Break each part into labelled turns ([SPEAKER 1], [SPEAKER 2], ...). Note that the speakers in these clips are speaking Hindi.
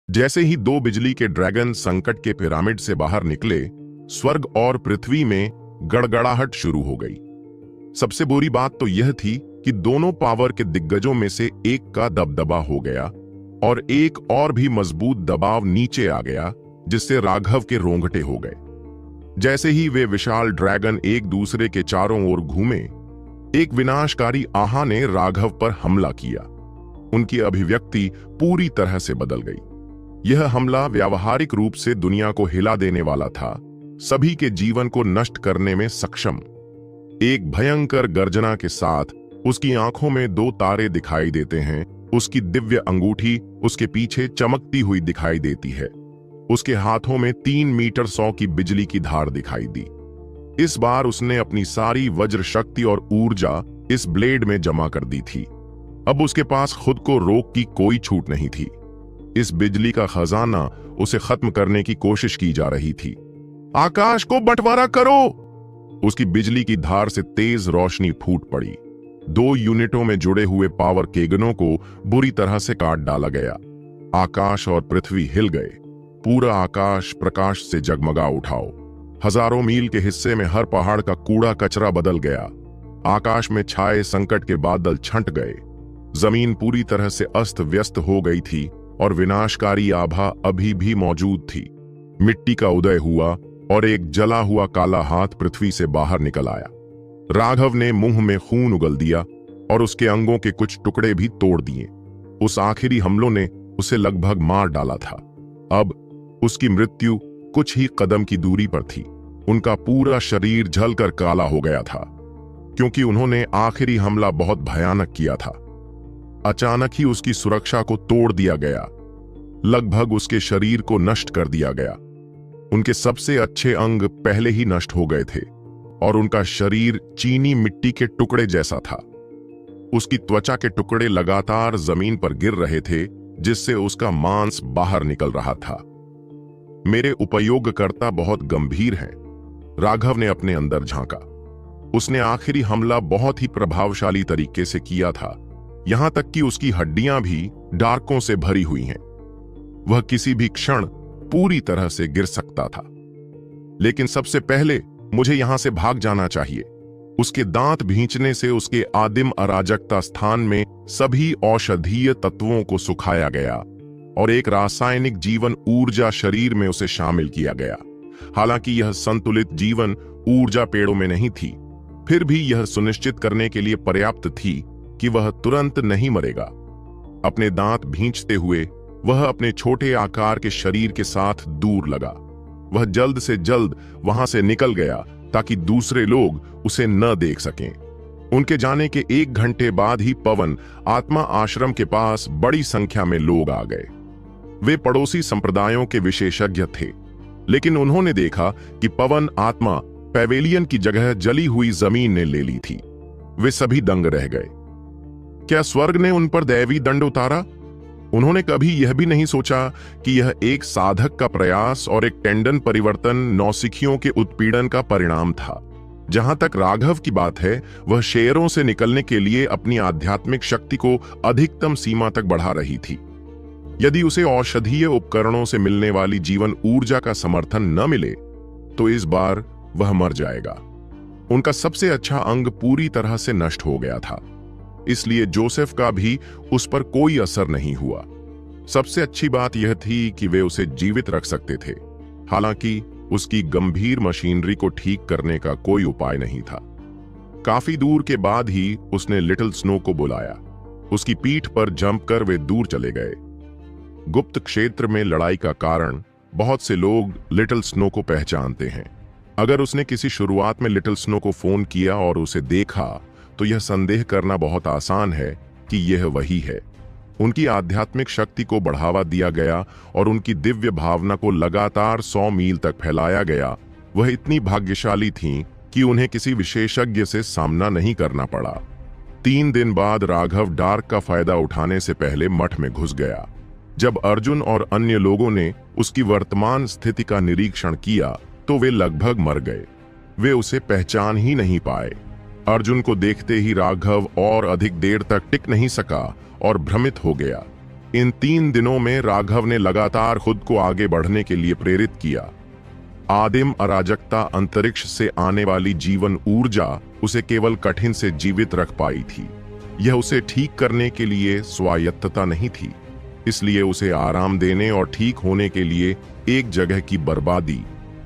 [SPEAKER 1] जैसे ही दो बिजली के ड्रैगन संकट के पिरामिड से बाहर निकले, स्वर्ग और पृथ्वी में गड़गड़ाहट शुरू हो गई। सबसे बुरी बात तो यह थी कि दोनों पावर के दिग्गजों में से एक का दबदबा हो गया और एक और भी मजबूत दबाव नीचे आ गया, जिससे राघव के रोंगटे हो गए। जैसे ही वे विशाल ड्रैगन एक दूसरे के चारों ओर घूमे, एक विनाशकारी आहा ने राघव पर हमला किया। उनकी अभिव्यक्ति पूरी तरह से बदल गई। यह हमला व्यावहारिक रूप से दुनिया को हिला देने वाला था, सभी के जीवन को नष्ट करने में सक्षम। एक भयंकर गर्जना के साथ उसकी आंखों में दो तारे दिखाई देते हैं। उसकी दिव्य अंगूठी उसके पीछे चमकती हुई दिखाई देती है। उसके हाथों में 3 मीटर 100 की बिजली की धार दिखाई दी। इस बार उसने अपनी सारी वज्र शक्ति और ऊर्जा इस ब्लेड में जमा कर दी थी। अब उसके पास खुद को रोक की कोई छूट नहीं थी। इस बिजली का खजाना उसे खत्म करने की कोशिश की जा रही थी। आकाश को बंटवारा करो! उसकी बिजली की धार से तेज रोशनी फूट पड़ी। 2 यूनिटों में जुड़े हुए पावर केगनों को बुरी तरह से काट डाला गया। आकाश और पृथ्वी हिल गए। पूरा आकाश प्रकाश से जगमगा उठाओ। हजारों मील के हिस्से में हर पहाड़ का कूड़ा कचरा बदल गया। आकाश में छाए संकट के बादल छंट गए। जमीन पूरी तरह से अस्त व्यस्त हो गई थी और विनाशकारी आभा अभी भी मौजूद थी। मिट्टी का उदय हुआ और एक जला हुआ काला हाथ पृथ्वी से बाहर निकल आया। राघव ने मुंह में खून उगल दिया और उसके अंगों के कुछ टुकड़े भी तोड़ दिए। उस आखिरी हमलों ने उसे लगभग मार डाला था। अब उसकी मृत्यु कुछ ही कदम की दूरी पर थी। उनका पूरा शरीर जलकर काला हो गया था, क्योंकि उन्होंने आखिरी हमला बहुत भयानक किया था। अचानक ही उसकी सुरक्षा को तोड़ दिया गया। लगभग उसके शरीर को नष्ट कर दिया गया। उनके सबसे अच्छे अंग पहले ही नष्ट हो गए थे और उनका शरीर चीनी मिट्टी के टुकड़े जैसा था। उसकी त्वचा के टुकड़े लगातार जमीन पर गिर रहे थे, जिससे उसका मांस बाहर निकल रहा था। मेरे उपयोगकर्ता बहुत गंभीर हैं, राघव ने अपने अंदर झांका। उसने आखिरी हमला बहुत ही प्रभावशाली तरीके से किया था, यहां तक कि उसकी हड्डियां भी डार्कों से भरी हुई हैं। वह किसी भी क्षण पूरी तरह से गिर सकता था। लेकिन सबसे पहले मुझे यहां से भाग जाना चाहिए। उसके दांत भींचने से उसके आदिम अराजकता स्थान में सभी औषधीय तत्वों को सुखाया गया और एक रासायनिक जीवन ऊर्जा शरीर में उसे शामिल किया गया। हालांकि यह संतुलित जीवन ऊर्जा पेड़ों में नहीं थी, फिर भी यह सुनिश्चित करने के लिए पर्याप्त थी कि वह तुरंत नहीं मरेगा। अपने दांत भींचते हुए वह अपने छोटे आकार के शरीर के साथ दूर लगा। वह जल्द से जल्द वहां से निकल गया ताकि दूसरे लोग उसे न देख सकें। उनके जाने के 1 घंटे बाद ही पवन आत्मा आश्रम के पास बड़ी संख्या में लोग आ गए। वे पड़ोसी संप्रदायों के विशेषज्ञ थे, लेकिन उन्होंने देखा कि पवन आत्मा पैवेलियन की जगह जली हुई जमीन ने ले ली थी। वे सभी दंग रह गए। क्या स्वर्ग ने उन पर दैवी दंड उतारा? उन्होंने कभी यह भी नहीं सोचा कि यह एक साधक का प्रयास और एक टेंडन परिवर्तन नौसिखियों के उत्पीड़न का परिणाम था। जहां तक राघव की बात है, वह शेयरों से निकलने के लिए अपनी आध्यात्मिक शक्ति को अधिकतम सीमा तक बढ़ा रही थी। यदि उसे औषधीय उपकरणों से मिलने वाली जीवन ऊर्जा का समर्थन न मिले, तो इस बार वह मर जाएगा। उनका सबसे अच्छा अंग पूरी तरह से नष्ट हो गया था, इसलिए जोसेफ का भी उस पर कोई असर नहीं हुआ। सबसे अच्छी बात यह थी कि वे उसे जीवित रख सकते थे, हालांकि उसकी गंभीर मशीनरी को ठीक करने का कोई उपाय नहीं था। काफी दूर के बाद ही उसने लिटिल स्नो को बुलाया। उसकी पीठ पर जंप कर वे दूर चले गए। गुप्त क्षेत्र में लड़ाई का कारण बहुत से लोग लिटिल स्नो को पहचानते हैं। अगर उसने किसी शुरुआत में लिटिल स्नो को फोन किया और उसे देखा, तो यह संदेह करना बहुत आसान है कि यह वही है। उनकी आध्यात्मिक शक्ति को बढ़ावा दिया गया और उनकी दिव्य भावना को लगातार 100 मील तक फैलाया गया। वह इतनी भाग्यशाली थीं कि उन्हें किसी विशेषज्ञ से सामना नहीं करना पड़ा। 3 दिन बाद राघव डार्क का फायदा उठाने से पहले मठ में घुस गया। जब अर्जुन और अन्य लोगों ने उसकी वर्तमान स्थिति का निरीक्षण किया, तो वे लगभग मर गए। वे उसे पहचान ही नहीं पाए। अर्जुन को देखते ही राघव और अधिक देर तक टिक नहीं सका और भ्रमित हो गया। इन 3 दिनों में राघव ने लगातार खुद को आगे बढ़ने के लिए प्रेरित किया। आदिम अराजकता, अंतरिक्ष से आने वाली जीवन ऊर्जा उसे केवल कठिन से जीवित रख पाई थी। यह उसे ठीक करने के लिए स्वायत्तता नहीं थी, इसलिए उसे आराम देने और ठीक होने के लिए एक जगह की बर्बादी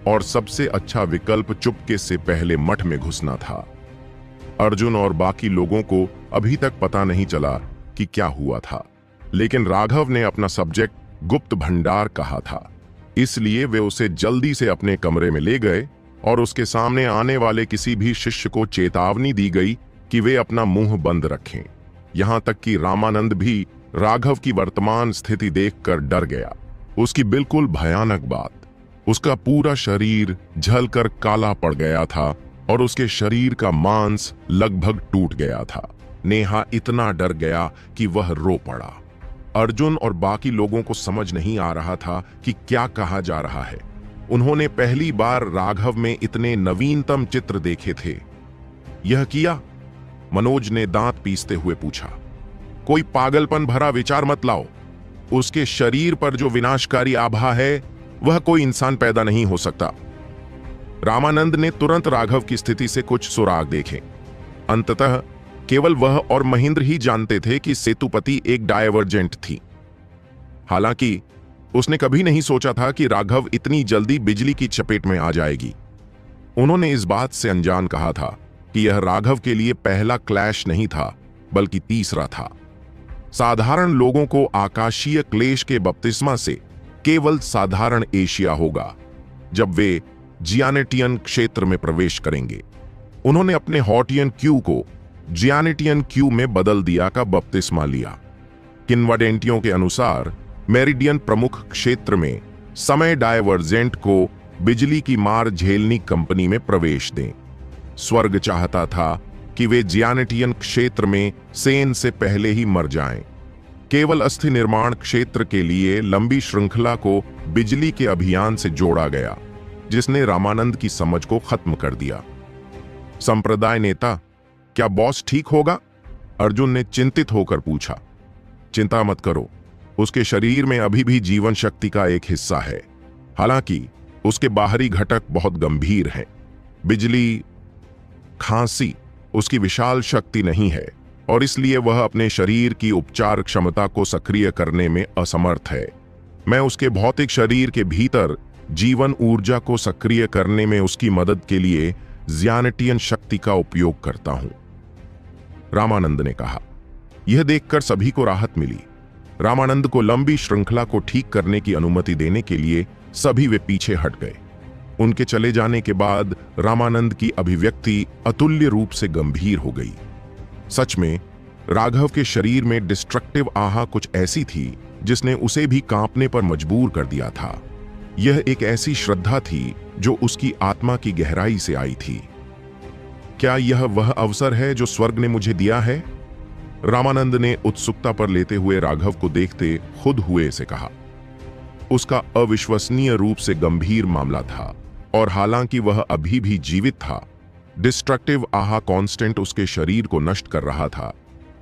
[SPEAKER 1] और सबसे अच्छा विकल्प चुपके से पहले मठ में घुसना था। अर्जुन और बाकी लोगों को अभी तक पता नहीं चला कि क्या हुआ था, लेकिन राघव ने अपना सब्जेक्ट गुप्त भंडार कहा था, इसलिए वे उसे जल्दी से अपने कमरे में ले गए और उसके सामने आने वाले किसी भी शिष्य को चेतावनी दी गई कि वे अपना मुंह बंद रखें। यहां तक कि रामानंद भी राघव की वर्तमान स्थिति देखकर डर गया। उसकी बिल्कुल भयानक बात, उसका पूरा शरीर जलकर काला पड़ गया था और उसके शरीर का मांस लगभग टूट गया था। नेहा इतना डर गया कि वह रो पड़ा। अर्जुन और बाकी लोगों को समझ नहीं आ रहा था कि क्या कहा जा रहा है। उन्होंने पहली बार राघव में इतने नवीनतम चित्र देखे थे। यह किया? मनोज ने दांत पीसते हुए पूछा। कोई पागलपन भरा विचार मत लाओ। उसके शरीर पर जो विनाशकारी आभा है वह कोई इंसान पैदा नहीं हो सकता। रामानंद ने तुरंत राघव की स्थिति से कुछ सुराग देखे। अंततः केवल वह और महेंद्र ही जानते थे कि सेतुपति एक डायवर्जेंट थी। हालांकि उसने कभी नहीं सोचा था कि राघव इतनी जल्दी बिजली की चपेट में आ जाएगी। उन्होंने इस बात से अनजान कहा था कि यह राघव के लिए पहला क्लैश नहीं था, बल्कि तीसरा था। साधारण लोगों को आकाशीय क्लेश के बपतिस्मा से केवल साधारण एशिया होगा जब वे जियानेटियन क्षेत्र में प्रवेश करेंगे। उन्होंने अपने हॉटियन क्यू को जियानेटियन क्यू में बदल दिया का बपतिस्मा लिया। किन्वाडेंटियों के अनुसार मेरिडियन प्रमुख क्षेत्र में समय डायवर्जेंट को बिजली की मार झेलनी कंपनी में प्रवेश दें। स्वर्ग चाहता था कि वे जियानेटियन क्षेत्र में सेन से पहले ही मर जाएं। केवल अस्थि निर्माण क्षेत्र के लिए लंबी श्रृंखला को बिजली के अभियान से जोड़ा गया, जिसने रामानंद की समझ को खत्म कर दिया। संप्रदाय नेता, क्या बॉस ठीक होगा? अर्जुन ने चिंतित होकर पूछा। चिंता मत करो, उसके शरीर में अभी भी जीवन शक्ति का एक हिस्सा है। हालांकि उसके बाहरी घटक बहुत गंभीर हैं। बिजली, खांसी उसकी विशाल शक्ति नहीं है और इसलिए वह अपने शरीर की उपचार क्षमता को सक्रिय करने में असमर्थ है। मैं उसके भौतिक शरीर के भीतर जीवन ऊर्जा को सक्रिय करने में उसकी मदद के लिए जियानेटियन शक्ति का उपयोग करता हूं, रामानंद ने कहा। यह देखकर सभी को राहत मिली। रामानंद को लंबी श्रृंखला को ठीक करने की अनुमति देने के लिए सभी वे पीछे हट गए। उनके चले जाने के बाद रामानंद की अभिव्यक्ति अतुल्य रूप से गंभीर हो गई। सच में राघव के शरीर में डिस्ट्रक्टिव आहा कुछ ऐसी थी जिसने उसे भी कांपने पर मजबूर कर दिया था। यह एक ऐसी श्रद्धा थी जो उसकी आत्मा की गहराई से आई थी। क्या यह वह अवसर है जो स्वर्ग ने मुझे दिया है? रामानंद ने उत्सुकता पर लेते हुए राघव को देखते खुद हुए से कहा। उसका अविश्वसनीय रूप से गंभीर मामला था और हालांकि वह अभी भी जीवित था, डिस्ट्रक्टिव आहा कांस्टेंट उसके शरीर को नष्ट कर रहा था,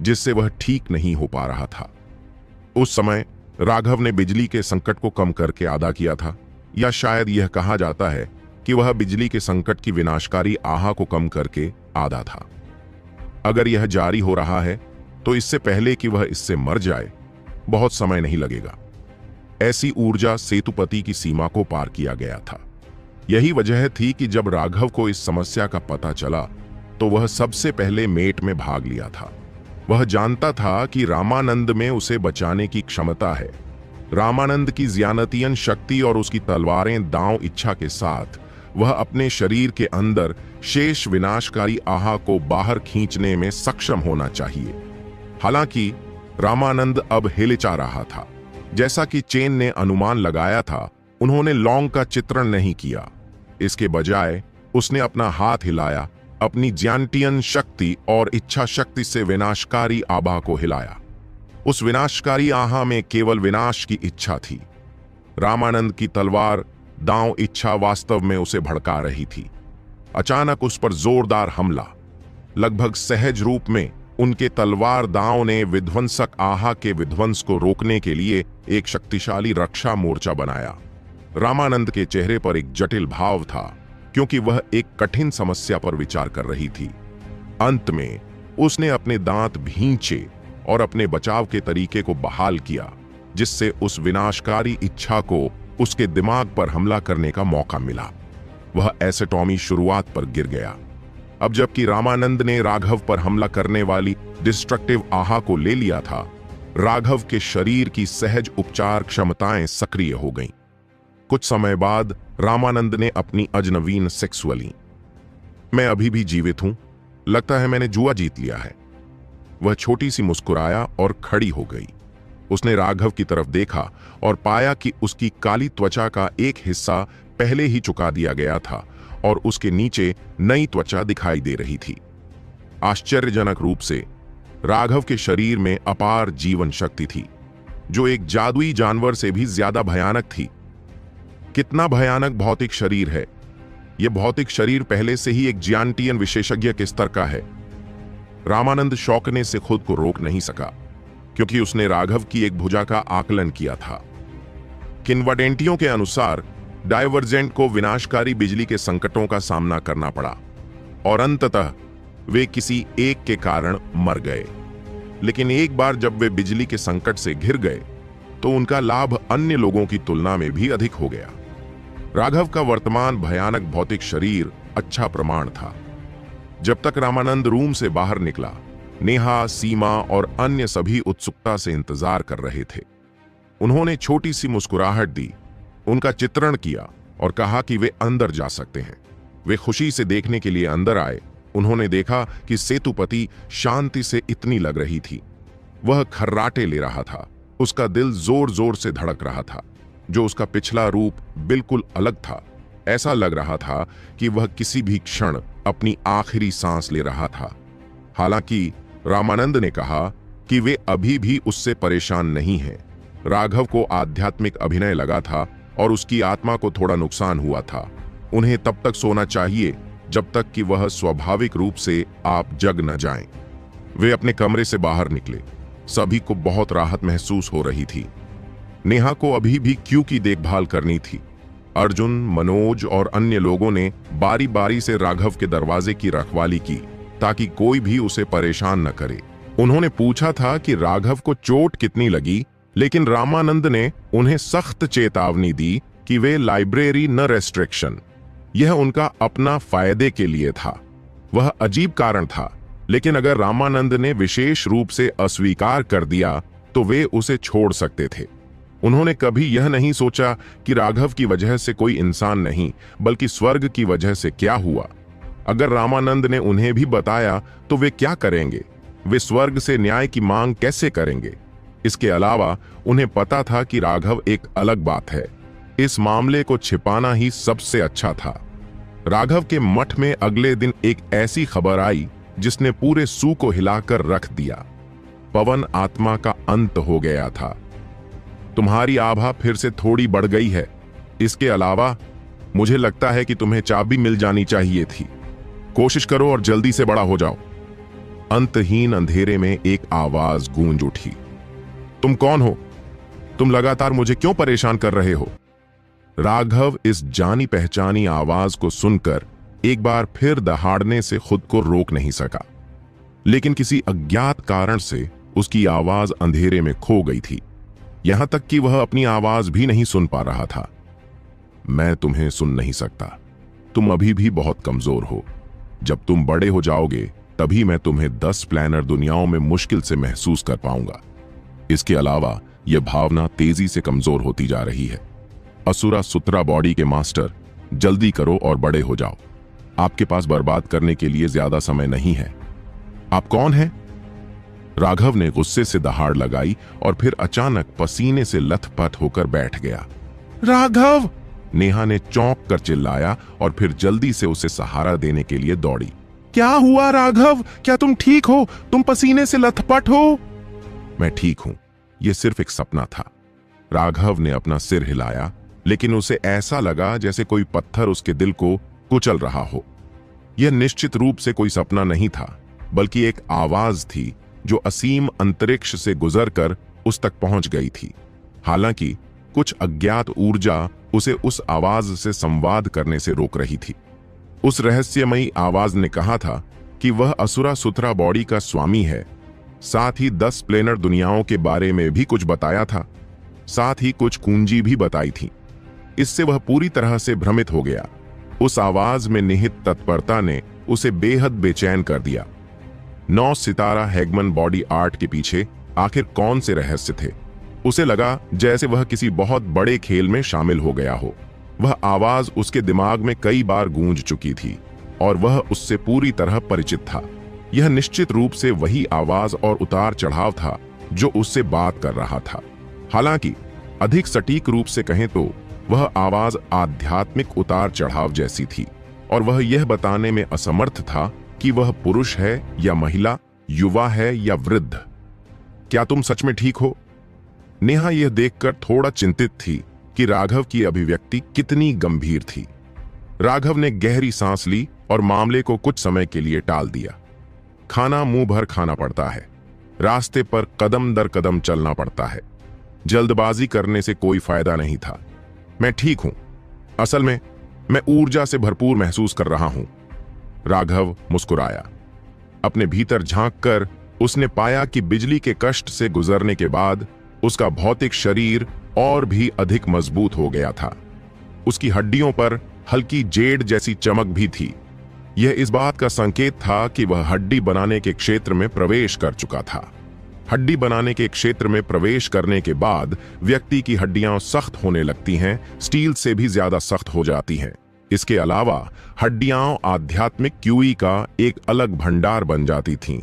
[SPEAKER 1] जिससे वह ठीक नहीं हो पा रहा था। उस समय राघव ने बिजली के संकट को कम करके अदा किया था, या शायद यह कहा जाता है कि वह बिजली के संकट की विनाशकारी आहा को कम करके आधा था। अगर यह जारी हो रहा है तो इससे पहले कि वह इससे मर जाए बहुत समय नहीं लगेगा। ऐसी ऊर्जा सेतुपति की सीमा को पार किया गया था। यही वजह थी कि जब राघव को इस समस्या का पता चला तो वह सबसे पहले मेट में भाग लिया था। वह जानता था कि रामानंद में उसे बचाने की क्षमता है। रामानंद की जियानेटियन शक्ति और उसकी तलवारें दांव इच्छा के साथ वह अपने शरीर के अंदर शेष विनाशकारी आहा को बाहर खींचने में सक्षम होना चाहिए। हालांकि रामानंद अब हिलचा रहा था। जैसा कि चेन ने अनुमान लगाया था, उन्होंने लॉन्ग का चित्रण नहीं किया। इसके बजाय उसने अपना हाथ हिलाया, अपनी जियानेटियन शक्ति और इच्छा शक्ति से विनाशकारी आभा को हिलाया। उस विनाशकारी आहा में केवल विनाश की इच्छा थी। रामानंद की तलवार दांव इच्छा वास्तव में उसे भड़का रही थी। अचानक उस पर जोरदार हमला, लगभग सहज रूप में उनके तलवार दांव ने विध्वंसक आहा के विध्वंस को रोकने के लिए एक शक्तिशाली रक्षा मोर्चा बनाया। रामानंद के चेहरे पर एक जटिल भाव था, क्योंकि वह एक कठिन समस्या पर विचार कर रही थी। अंत में उसने अपने दांत भींचे और अपने बचाव के तरीके को बहाल किया, जिससे उस विनाशकारी इच्छा को उसके दिमाग पर हमला करने का मौका मिला। वह एसेटॉमी शुरुआत पर गिर गया। अब जबकि रामानंद ने राघव पर हमला करने वाली डिस्ट्रक्टिव आहा को ले लिया था, राघव के शरीर की सहज उपचार क्षमताएं सक्रिय हो गईं। कुछ समय बाद रामानंद ने अपनी अजनवीन सेक्स ली। मैं अभी भी जीवित हूं, लगता है मैंने जुआ जीत लिया है। वह छोटी सी मुस्कुराया और खड़ी हो गई। उसने राघव की तरफ देखा और पाया कि उसकी काली त्वचा का एक हिस्सा पहले ही चुका दिया गया था और उसके नीचे नई त्वचा दिखाई दे रही थी। आश्चर्यजनक रूप से राघव के शरीर में अपार जीवन शक्ति थी, जो एक जादुई जानवर से भी ज्यादा भयानक थी। कितना भयानक भौतिक शरीर है! यह भौतिक शरीर पहले से ही एक जियांटियन विशेषज्ञ के स्तर का है। रामानंद चौंकने से खुद को रोक नहीं सका, क्योंकि उसने राघव की एक भुजा का आकलन किया था। किन्वडेंटियों के अनुसार डाइवर्जेंट को विनाशकारी बिजली के संकटों का सामना करना पड़ा और अंततः वे किसी एक के कारण मर गए। लेकिन एक बार जब वे बिजली के संकट से घिर गए, तो उनका लाभ अन्य लोगों की तुलना में भी अधिक हो गया। राघव का वर्तमान भयानक भौतिक शरीर अच्छा प्रमाण था। जब तक रामानंद रूम से बाहर निकला, नेहा, सीमा और अन्य सभी उत्सुकता से इंतजार कर रहे थे। उन्होंने छोटी सी मुस्कुराहट दी, उनका चित्रण किया और कहा कि वे अंदर जा सकते हैं। वे खुशी से देखने के लिए अंदर आए। उन्होंने देखा कि सेतुपति शांति से इतनी लग रही थी। वह खर्राटे ले रहा था। उसका दिल जोर जोर से धड़क रहा था। जो उसका पिछला रूप बिल्कुल अलग था। ऐसा लग रहा था कि वह किसी भी क्षण अपनी आखिरी सांस ले रहा था। हालांकि रामानंद ने कहा कि वे अभी भी उससे परेशान नहीं हैं। राघव को आध्यात्मिक अभिनय लगा था और उसकी आत्मा को थोड़ा नुकसान हुआ था। उन्हें तब तक सोना चाहिए जब तक कि वह स्वाभाविक रूप से आप जग न जाएं। वे अपने कमरे से बाहर निकले। सभी को बहुत राहत महसूस हो रही थी। नेहा को अभी भी क्यू की देखभाल करनी थी। अर्जुन, मनोज और अन्य लोगों ने बारी बारी से राघव के दरवाजे की रखवाली की, ताकि कोई भी उसे परेशान न करे। उन्होंने पूछा था कि राघव को चोट कितनी लगी, लेकिन रामानंद ने उन्हें सख्त चेतावनी दी कि वे लाइब्रेरी न रेस्ट्रिक्शन। यह उनका अपना फायदे के लिए था। वह अजीब कारण था, लेकिन अगर रामानंद ने विशेष रूप से अस्वीकार कर दिया तो वे उसे छोड़ सकते थे। उन्होंने कभी यह नहीं सोचा कि राघव की वजह से कोई इंसान नहीं, बल्कि स्वर्ग की वजह से क्या हुआ। अगर रामानंद ने उन्हें भी बताया तो वे क्या करेंगे? वे स्वर्ग से न्याय की मांग कैसे करेंगे? इसके अलावा उन्हें पता था कि राघव एक अलग बात है। इस मामले को छिपाना ही सबसे अच्छा था। राघव के मठ में अगले दिन एक ऐसी खबर आई जिसने पूरे सू को हिलाकर रख दिया। पवन आत्मा का अंत हो गया था। तुम्हारी आभा फिर से थोड़ी बढ़ गई है। इसके अलावा मुझे लगता है कि तुम्हें चाबी मिल जानी चाहिए थी। कोशिश करो और जल्दी से बड़ा हो जाओ। अंतहीन अंधेरे में एक आवाज गूंज उठी। तुम कौन हो? तुम लगातार मुझे क्यों परेशान कर रहे हो? राघव इस जानी पहचानी आवाज को सुनकर एक बार फिर दहाड़ने से खुद को रोक नहीं सका, लेकिन किसी अज्ञात कारण से उसकी आवाज अंधेरे में खो गई थी। यहां तक कि वह अपनी आवाज भी नहीं सुन पा रहा था। मैं तुम्हें सुन नहीं सकता। तुम अभी भी बहुत कमजोर हो। जब तुम बड़े हो जाओगे तभी मैं तुम्हें 10 प्लानर दुनियाओं में मुश्किल से महसूस कर पाऊंगा। इसके अलावा यह भावना तेजी से कमजोर होती जा रही है। असुरा सुतरा बॉडी के मास्टर, जल्दी करो और बड़े हो जाओ। आपके पास बर्बाद करने के लिए ज्यादा समय नहीं है। आप कौन हैं? राघव ने गुस्से से दहाड़ लगाई और फिर अचानक पसीने से लथपथ होकर बैठ गया। राघव! नेहा ने चौंक कर चिल्लाया और फिर जल्दी से उसे सहारा देने के लिए दौड़ी। क्या हुआ राघव? क्या तुम ठीक हो? तुम पसीने से लथपथ हो? मैं ठीक हूं। यह सिर्फ एक सपना था। राघव ने अपना सिर हिलाया, लेकिन उसे ऐसा लगा जैसे कोई पत्थर उसके दिल को कुचल रहा हो। यह निश्चित रूप से कोई सपना नहीं था, बल्कि एक आवाज थी जो असीम अंतरिक्ष से गुजरकर उस तक पहुंच गई थी। हालांकि कुछ अज्ञात ऊर्जा उसे उस आवाज से संवाद करने से रोक रही थी। उस रहस्यमयी आवाज ने कहा था कि वह असुरा सुथरा बॉडी का स्वामी है, साथ ही 10 प्लेनर दुनियाओं के बारे में भी कुछ बताया था, साथ ही कुछ कुंजी भी बताई थी। इससे वह पूरी तरह से भ्रमित हो गया। उस आवाज में निहित तत्परता ने उसे बेहद बेचैन कर दिया। 9 सितारा हैगमन बॉडी आर्ट के पीछे आखिर कौन से रहस्य थे? उसे लगा जैसे वह किसी बहुत बड़े खेल में शामिल हो गया हो। वह आवाज उसके दिमाग में कई बार गूंज चुकी थी और वह उससे पूरी तरह परिचित था। यह निश्चित रूप से वही आवाज और उतार चढ़ाव था जो उससे बात कर रहा था। हालांकि अधिक सटीक रूप से कहें तो वह आवाज आध्यात्मिक उतार चढ़ाव जैसी थी और वह यह बताने में असमर्थ था कि वह पुरुष है या महिला, युवा है या वृद्ध। क्या तुम सच में ठीक हो? नेहा यह देखकर थोड़ा चिंतित थी कि राघव की अभिव्यक्ति कितनी गंभीर थी। राघव ने गहरी सांस ली और मामले को कुछ समय के लिए टाल दिया। खाना मुंह भर खाना पड़ता है, रास्ते पर कदम दर कदम चलना पड़ता है। जल्दबाजी करने से कोई फायदा नहीं था। मैं ठीक हूं, असल में मैं ऊर्जा से भरपूर महसूस कर रहा हूं। राघव मुस्कुराया। अपने भीतर झांककर उसने पाया कि बिजली के कष्ट से गुजरने के बाद उसका भौतिक शरीर और भी अधिक मजबूत हो गया था। उसकी हड्डियों पर हल्की जेड जैसी चमक भी थी। यह इस बात का संकेत था कि वह हड्डी बनाने के क्षेत्र में प्रवेश कर चुका था। हड्डी बनाने के क्षेत्र में प्रवेश करने के बाद व्यक्ति की हड्डियां सख्त होने लगती हैं, स्टील से भी ज्यादा सख्त हो जाती हैं। इसके अलावा हड्डियां आध्यात्मिक क्यूई का एक अलग भंडार बन जाती थीं।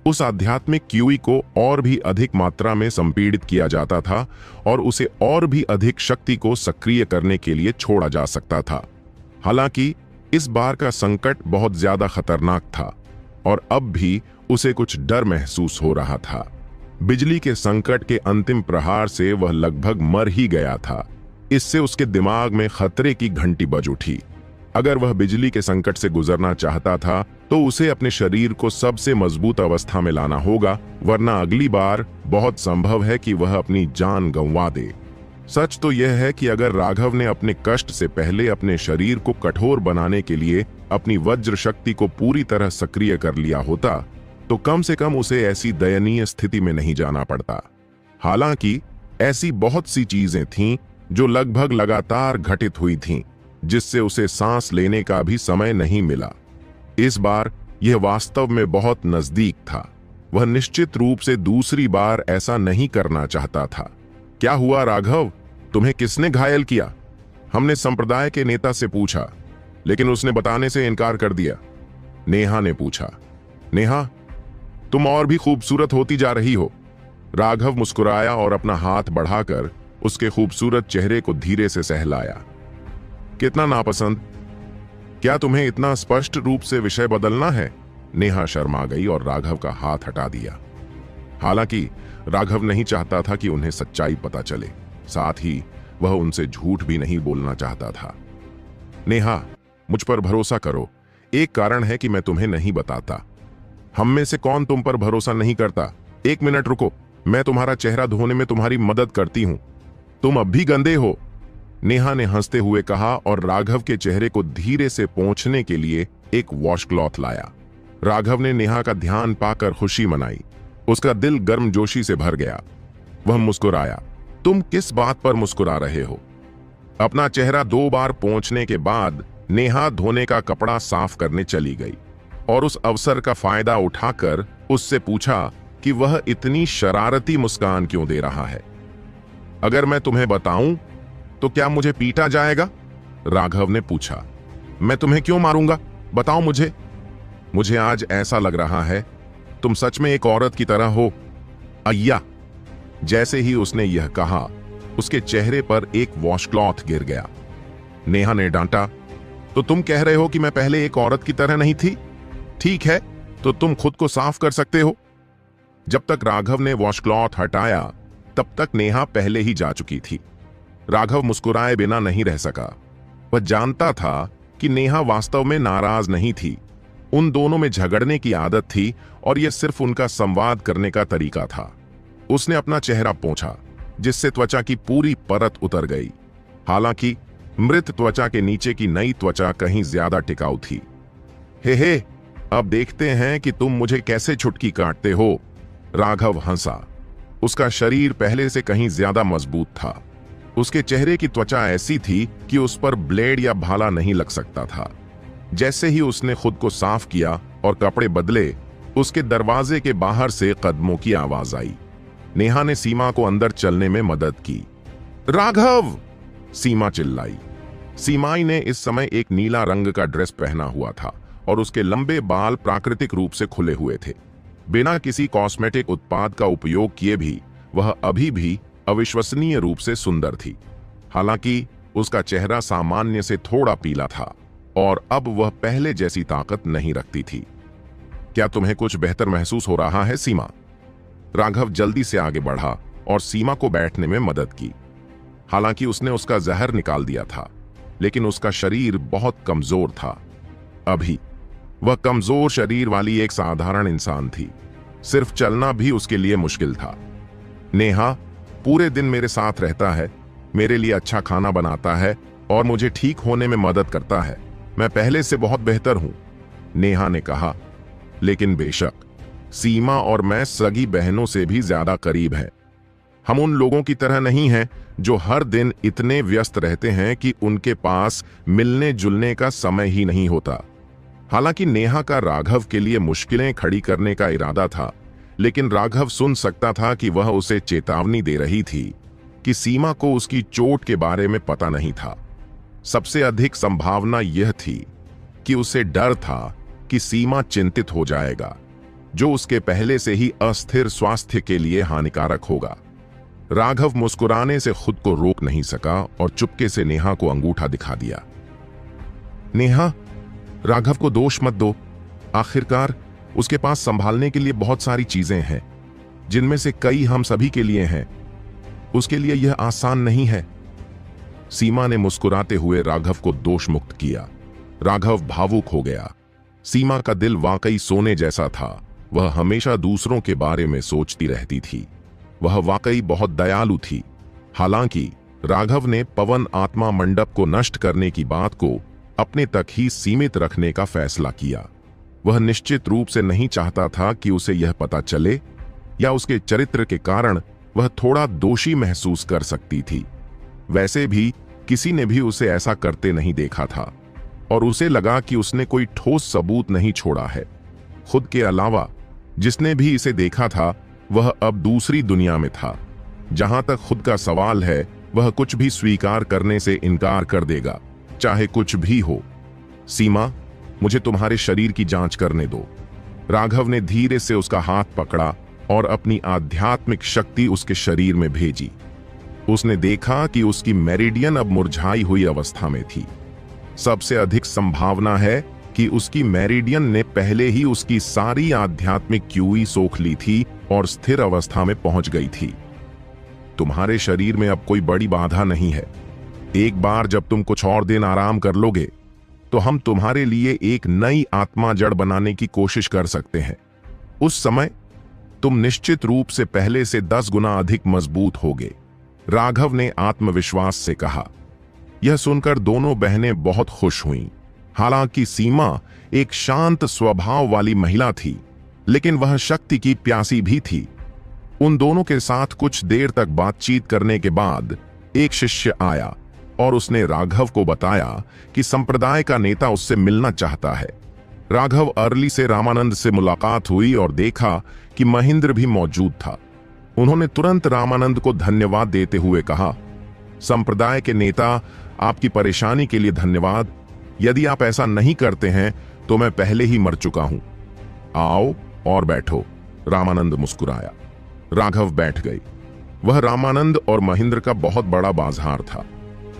[SPEAKER 1] उस आध्यात्मिक क्यूई को और भी अधिक मात्रा में संपीड़ित किया जाता था और उसे और भी अधिक शक्ति को सक्रिय करने के लिए छोड़ा जा सकता था। हालांकि इस बार का संकट बहुत ज्यादा खतरनाक था और अब भी उसे कुछ डर महसूस हो रहा था। बिजली के संकट के अंतिम प्रहार से वह लगभग मर ही गया था। इससे उसके दिमाग में खतरे की घंटी बज उठी। अगर वह बिजली के संकट से गुजरना चाहता था तो उसे अपने शरीर को सबसे मजबूत अवस्था में लाना होगा, वरना अगली बार बहुत संभव है कि वह अपनी जान गंवा दे। सच तो यह है कि अगर राघव ने अपने कष्ट से पहले अपने शरीर को कठोर बनाने के लिए अपनी वज्र शक्ति को पूरी तरह सक्रिय कर लिया होता तो कम से कम उसे ऐसी दयनीय स्थिति में नहीं जाना पड़ता। हालांकि ऐसी बहुत सी चीजें थीं जो लगभग लगातार घटित हुई थीं, जिससे उसे सांस लेने का भी समय नहीं मिला। इस बार यह वास्तव में बहुत नजदीक था। वह निश्चित रूप से दूसरी बार ऐसा नहीं करना चाहता था। क्या हुआ राघव? तुम्हें किसने घायल किया? हमने संप्रदाय के नेता से पूछा, लेकिन उसने बताने से इनकार कर दिया। नेहा ने पूछा। नेहा, तुम और भी खूबसूरत होती जा रही हो। राघव मुस्कुराया और अपना हाथ बढ़ाकर उसके खूबसूरत चेहरे को धीरे से सहलाया। कितना नापसंद। क्या तुम्हें इतना स्पष्ट रूप से विषय बदलना है? नेहा शर्मा गई और राघव का हाथ हटा दिया। हालांकि राघव नहीं चाहता था कि उन्हें सच्चाई पता चले, साथ ही वह उनसे झूठ भी नहीं बोलना चाहता था। नेहा, मुझ पर भरोसा करो। एक कारण है कि मैं तुम्हें नहीं बताता। हम में से कौन तुम पर भरोसा नहीं करता? 1 मिनट रुको, मैं तुम्हारा चेहरा धोने में तुम्हारी मदद करती हूं। तुम अब भी गंदे हो, नेहा ने हंसते हुए कहा और राघव के चेहरे को धीरे से पोंछने के लिए एक वॉश क्लॉथ लाया। राघव ने नेहा का ध्यान पाकर खुशी मनाई। उसका दिल गर्मजोशी से भर गया। वह मुस्कुराया। तुम किस बात पर मुस्कुरा रहे हो? अपना चेहरा 2 बार पोंछने के बाद नेहा धोने का कपड़ा साफ करने चली गई और उस अवसर का फायदा उठाकर उससे पूछा कि वह इतनी शरारती मुस्कान क्यों दे रहा है। अगर मैं तुम्हें बताऊं तो क्या मुझे पीटा जाएगा? राघव ने पूछा। मैं तुम्हें क्यों मारूंगा? बताओ मुझे। मुझे आज ऐसा लग रहा है तुम सच में एक औरत की तरह हो। अय्या। जैसे ही उसने यह कहा, उसके चेहरे पर एक वॉशक्लॉथ गिर गया। नेहा ने डांटा, तो तुम कह रहे हो कि मैं पहले एक औरत की तरह नहीं थी? ठीक है, तो तुम खुद को साफ कर सकते हो। जब तक राघव ने वॉशक्लॉथ हटाया तब तक नेहा पहले ही जा चुकी थी। राघव मुस्कुराए बिना नहीं रह सका। वह जानता था कि नेहा वास्तव में नाराज नहीं थी। उन दोनों में झगड़ने की आदत थी और यह सिर्फ उनका संवाद करने का तरीका था। उसने अपना चेहरा पोंछा, जिससे त्वचा की पूरी परत उतर गई। हालांकि मृत त्वचा के नीचे की नई त्वचा कहीं ज्यादा टिकाऊ थी। हे, अब देखते हैं कि तुम मुझे कैसे छुटकी काटते हो। राघव हंसा। उसका शरीर पहले से कहीं ज्यादा मजबूत था। उसके चेहरे की त्वचा ऐसी थी कि उस पर ब्लेड या भाला नहीं लग सकता था। जैसे ही उसने खुद को साफ किया और कपड़े बदले, उसके दरवाजे के बाहर से कदमों की आवाज आई। नेहा ने सीमा को अंदर चलने में मदद की। राघव! सीमा चिल्लाई। सीमाई ने इस समय एक नीला रंग का ड्रेस पहना हुआ था और उसके लंबे बाल प्राकृतिक रूप से खुले हुए थे। बिना किसी कॉस्मेटिक उत्पाद का उपयोग किए भी वह अभी भी अविश्वसनीय रूप से सुंदर थी। हालांकि उसका चेहरा सामान्य से थोड़ा पीला था और अब वह पहले जैसी ताकत नहीं रखती थी। क्या तुम्हें कुछ बेहतर महसूस हो रहा है, सीमा? राघव जल्दी से आगे बढ़ा और सीमा को बैठने में मदद की। हालांकि उसने उसका जहर निकाल दिया था, लेकिन उसका शरीर बहुत कमजोर था। अभी वह कमजोर शरीर वाली एक साधारण इंसान थी। सिर्फ चलना भी उसके लिए मुश्किल था। नेहा पूरे दिन मेरे साथ रहता है, मेरे लिए अच्छा खाना बनाता है और मुझे ठीक होने में मदद करता है। मैं पहले से बहुत बेहतर हूं, नेहा ने कहा। लेकिन बेशक सीमा और मैं सगी बहनों से भी ज्यादा करीब हैं। हम उन लोगों की तरह नहीं हैं जो हर दिन इतने व्यस्त रहते हैं कि उनके पास मिलने जुलने का समय ही नहीं होता। हालांकि नेहा का राघव के लिए मुश्किलें खड़ी करने का इरादा था, लेकिन राघव सुन सकता था कि वह उसे चेतावनी दे रही थी कि सीमा को उसकी चोट के बारे में पता नहीं था। सबसे अधिक संभावना यह थी कि उसे डर था कि सीमा चिंतित हो जाएगा, जो उसके पहले से ही अस्थिर स्वास्थ्य के लिए हानिकारक होगा। राघव मुस्कुराने से खुद को रोक नहीं सका और चुपके से नेहा को अंगूठा दिखा दिया। नेहा, राघव को दोष मत दो। आखिरकार उसके पास संभालने के लिए बहुत सारी चीजें हैं, जिनमें से कई हम सभी के लिए हैं। उसके लिए यह आसान नहीं है। सीमा ने मुस्कुराते हुए राघव को दोष मुक्त किया। राघव भावुक हो गया। सीमा का दिल वाकई सोने जैसा था। वह हमेशा दूसरों के बारे में सोचती रहती थी। वह वाकई बहुत दयालु थी। हालांकि राघव ने पवन आत्मा मंडप को नष्ट करने की बात को अपने तक ही सीमित रखने का फैसला किया। वह निश्चित रूप से नहीं चाहता था कि उसे यह पता चले, या उसके चरित्र के कारण वह थोड़ा दोषी महसूस कर सकती थी। वैसे भी किसी ने भी उसे ऐसा करते नहीं देखा था और उसे लगा कि उसने कोई ठोस सबूत नहीं छोड़ा है। खुद के अलावा जिसने भी इसे देखा था वह अब दूसरी दुनिया में था। जहां तक खुद का सवाल है, वह कुछ भी स्वीकार करने से इनकार कर देगा, चाहे कुछ भी हो। सीमा, मुझे तुम्हारे शरीर की जांच करने दो। राघव ने धीरे से उसका हाथ पकड़ा और अपनी आध्यात्मिक शक्ति उसके शरीर में भेजी। उसने देखा कि उसकी मेरिडियन अब मुरझाई हुई अवस्था में थी। सबसे अधिक संभावना है कि उसकी मेरिडियन ने पहले ही उसकी सारी आध्यात्मिक क्यूई सोख ली थी और स्थिर अवस्था में पहुंच गई थी। तुम्हारे शरीर में अब कोई बड़ी बाधा नहीं है। एक बार जब तुम कुछ और दिन आराम कर लोगे, तो हम तुम्हारे लिए एक नई आत्मा जड़ बनाने की कोशिश कर सकते हैं। उस समय तुम निश्चित रूप से पहले से 10 गुना अधिक मजबूत होगे, राघव ने आत्मविश्वास से कहा। यह सुनकर दोनों बहनें बहुत खुश हुईं। हालांकि सीमा एक शांत स्वभाव वाली महिला थी, लेकिन वह शक्ति की प्यासी भी थी। उन दोनों के साथ कुछ देर तक बातचीत करने के बाद एक शिष्य आया और उसने राघव को बताया कि संप्रदाय का नेता उससे मिलना चाहता है। राघव अर्ली से रामानंद से मुलाकात हुई और देखा कि महेंद्र भी मौजूद था। उन्होंने तुरंत रामानंद को धन्यवाद देते हुए कहा, संप्रदाय के नेता, आपकी परेशानी के लिए धन्यवाद। यदि आप ऐसा नहीं करते हैं तो मैं पहले ही मर चुका हूं। आओ और बैठो, रामानंद मुस्कुराया। राघव बैठ गई। वह रामानंद और महेंद्र का बहुत बड़ा बाजार था।